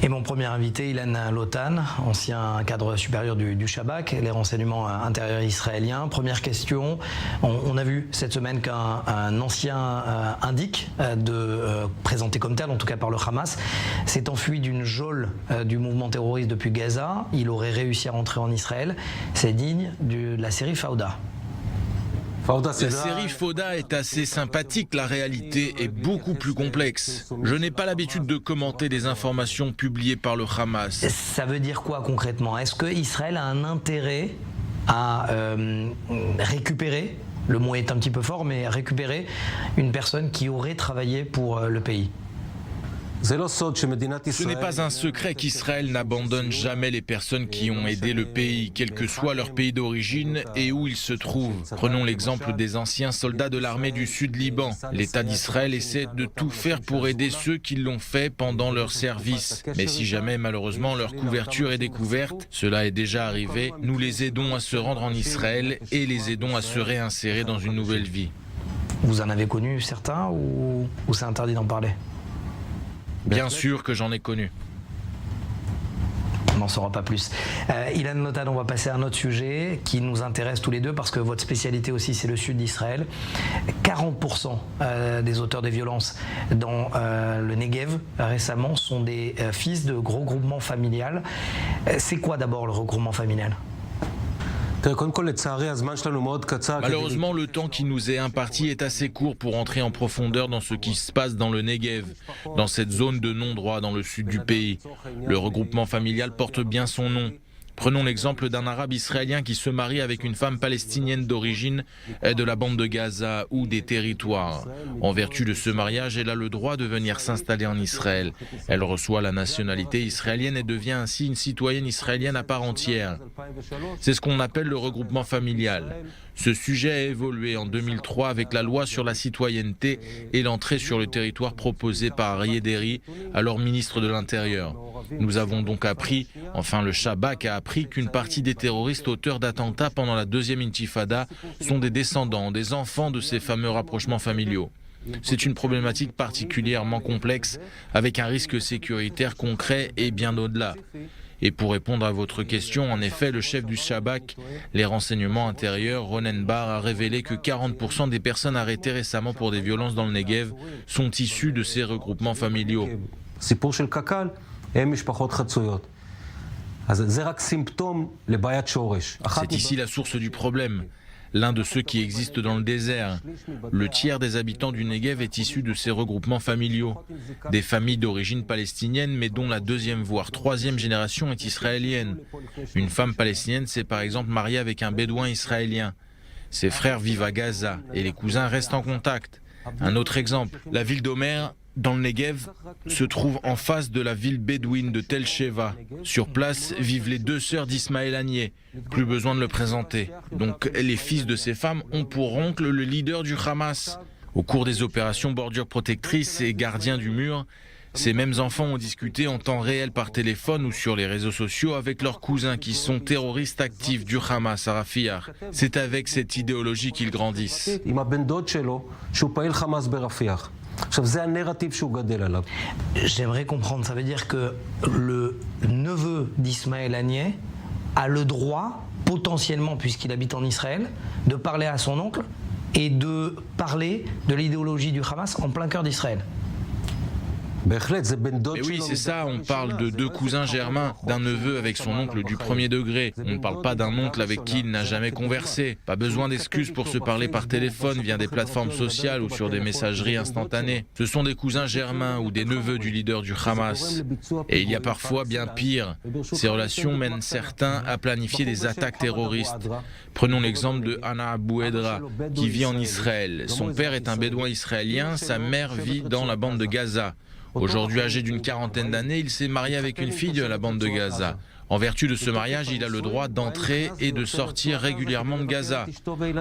Et mon premier invité, Ilan Lotan, ancien cadre supérieur du Shabak, les renseignements intérieurs israéliens. Première question, on a vu cette semaine qu'un ancien indique présenté comme tel, en tout cas par le Hamas, s'est enfui d'une geôle du mouvement terroriste depuis Gaza. Il aurait réussi à rentrer en Israël. C'est digne de la série Fauda. La série Fauda est assez sympathique, la réalité est beaucoup plus complexe. Je n'ai pas l'habitude de commenter des informations publiées par le Hamas. Ça veut dire quoi concrètement? Est-ce qu'Israël a un intérêt à récupérer, le mot est un petit peu fort, mais récupérer une personne qui aurait travaillé pour le pays? Ce n'est pas un secret qu'Israël n'abandonne jamais les personnes qui ont aidé le pays, quel que soit leur pays d'origine et où ils se trouvent. Prenons l'exemple des anciens soldats de l'armée du Sud-Liban. L'État d'Israël essaie de tout faire pour aider ceux qui l'ont fait pendant leur service. Mais si jamais malheureusement leur couverture est découverte, cela est déjà arrivé, nous les aidons à se rendre en Israël et les aidons à se réinsérer dans une nouvelle vie. Vous en avez connu certains ou c'est interdit d'en parler? Bien sûr que j'en ai connu. On n'en saura pas plus. Ilan Lotan, on va passer à un autre sujet qui nous intéresse tous les deux parce que votre spécialité aussi c'est le sud d'Israël. 40% des auteurs des violences dans le Negev récemment sont des fils de gros groupements familiales. C'est quoi d'abord le regroupement familial ? Malheureusement, le temps qui nous est imparti est assez court pour entrer en profondeur dans ce qui se passe dans le Negev, dans cette zone de non-droit dans le sud du pays. Le regroupement familial porte bien son nom. Prenons l'exemple d'un arabe israélien qui se marie avec une femme palestinienne d'origine de la bande de Gaza ou des territoires. En vertu de ce mariage, elle a le droit de venir s'installer en Israël. Elle reçoit la nationalité israélienne et devient ainsi une citoyenne israélienne à part entière. C'est ce qu'on appelle le regroupement familial. Ce sujet a évolué en 2003 avec la loi sur la citoyenneté et l'entrée sur le territoire proposée par Aryeh Deri, alors ministre de l'Intérieur. Nous avons donc appris, enfin le Shabak a appris qu'une partie des terroristes auteurs d'attentats pendant la deuxième intifada sont des descendants, des enfants de ces fameux rapprochements familiaux. C'est une problématique particulièrement complexe avec un risque sécuritaire concret et bien au-delà. Et pour répondre à votre question, en effet, le chef du Shabak, les renseignements intérieurs, Ronen Bar, a révélé que 40% des personnes arrêtées récemment pour des violences dans le Negev sont issues de ces regroupements familiaux. C'est ici la source du problème, l'un de ceux qui existent dans le désert. Le tiers des habitants du Negev est issu de ces regroupements familiaux. Des familles d'origine palestinienne, mais dont la deuxième voire troisième génération est israélienne. Une femme palestinienne s'est par exemple mariée avec un bédouin israélien. Ses frères vivent à Gaza et les cousins restent en contact. Un autre exemple, la ville d'Omer, dans le Negev, se trouve en face de la ville bédouine de Tel Sheva. Sur place vivent les deux sœurs d'Ismaël Haniyeh. Plus besoin de le présenter. Donc les fils de ces femmes ont pour oncle le leader du Hamas. Au cours des opérations bordure protectrice et gardiens du mur, ces mêmes enfants ont discuté en temps réel par téléphone ou sur les réseaux sociaux avec leurs cousins qui sont terroristes actifs du Hamas à Rafiyah. C'est avec cette idéologie qu'ils grandissent. J'aimerais comprendre, ça veut dire que le neveu d'Ismaël Haniyeh a le droit, potentiellement, puisqu'il habite en Israël, de parler à son oncle et de parler de l'idéologie du Hamas en plein cœur d'Israël. Mais oui, c'est ça, on parle de deux cousins germains, d'un neveu avec son oncle du premier degré. On ne parle pas d'un oncle avec qui il n'a jamais conversé. Pas besoin d'excuses pour se parler par téléphone via des plateformes sociales ou sur des messageries instantanées. Ce sont des cousins germains ou des neveux du leader du Hamas. Et il y a parfois bien pire. Ces relations mènent certains à planifier des attaques terroristes. Prenons l'exemple de Hana Abou Edra, qui vit en Israël. Son père est un bédouin israélien, sa mère vit dans la bande de Gaza. Aujourd'hui âgé d'une quarantaine d'années, il s'est marié avec une fille de la bande de Gaza. En vertu de ce mariage, il a le droit d'entrer et de sortir régulièrement de Gaza.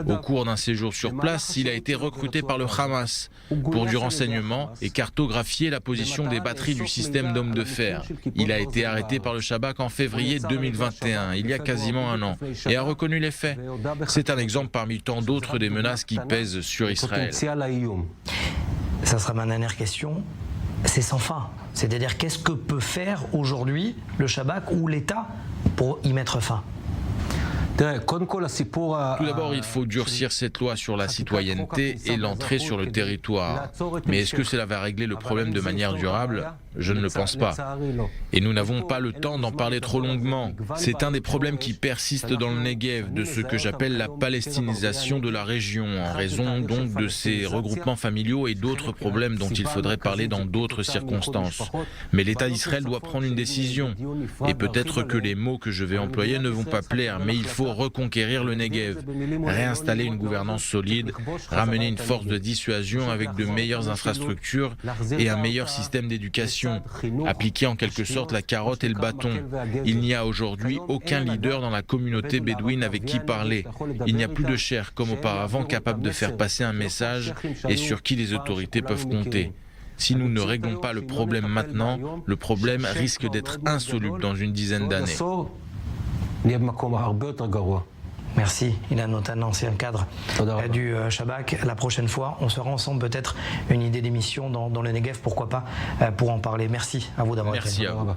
Au cours d'un séjour sur place, il a été recruté par le Hamas pour du renseignement et cartographier la position des batteries du système d'hommes de fer. Il a été arrêté par le Shabak en février 2021, il y a quasiment un an, et a reconnu les faits. C'est un exemple parmi tant d'autres des menaces qui pèsent sur Israël. Ça sera ma dernière question. C'est sans fin. C'est-à-dire qu'est-ce que peut faire aujourd'hui le Shabak ou l'État pour y mettre fin? Tout d'abord, il faut durcir cette loi sur la citoyenneté et l'entrée sur le territoire. Mais est-ce que cela va régler le problème de manière durable? Je ne le pense pas. Et nous n'avons pas le temps d'en parler trop longuement. C'est un des problèmes qui persistent dans le Negev, de ce que j'appelle la palestinisation de la région, en raison donc de ces regroupements familiaux et d'autres problèmes dont il faudrait parler dans d'autres circonstances. Mais l'État d'Israël doit prendre une décision. Et peut-être que les mots que je vais employer ne vont pas plaire, mais il faut reconquérir le Negev, réinstaller une gouvernance solide, ramener une force de dissuasion avec de meilleures infrastructures et un meilleur système d'éducation, appliquer en quelque sorte la carotte et le bâton. Il n'y a aujourd'hui aucun leader dans la communauté bédouine avec qui parler. Il n'y a plus de chers comme auparavant capables de faire passer un message et sur qui les autorités peuvent compter. Si nous ne réglons pas le problème maintenant, le problème risque d'être insoluble dans une dizaine d'années. Merci, Ilan Lotan, ancien cadre du Shabak. La prochaine fois, on sera ensemble, peut-être une idée d'émission dans le Negev, pourquoi pas, pour en parler. Merci à vous d'avoir été là. Merci à vous.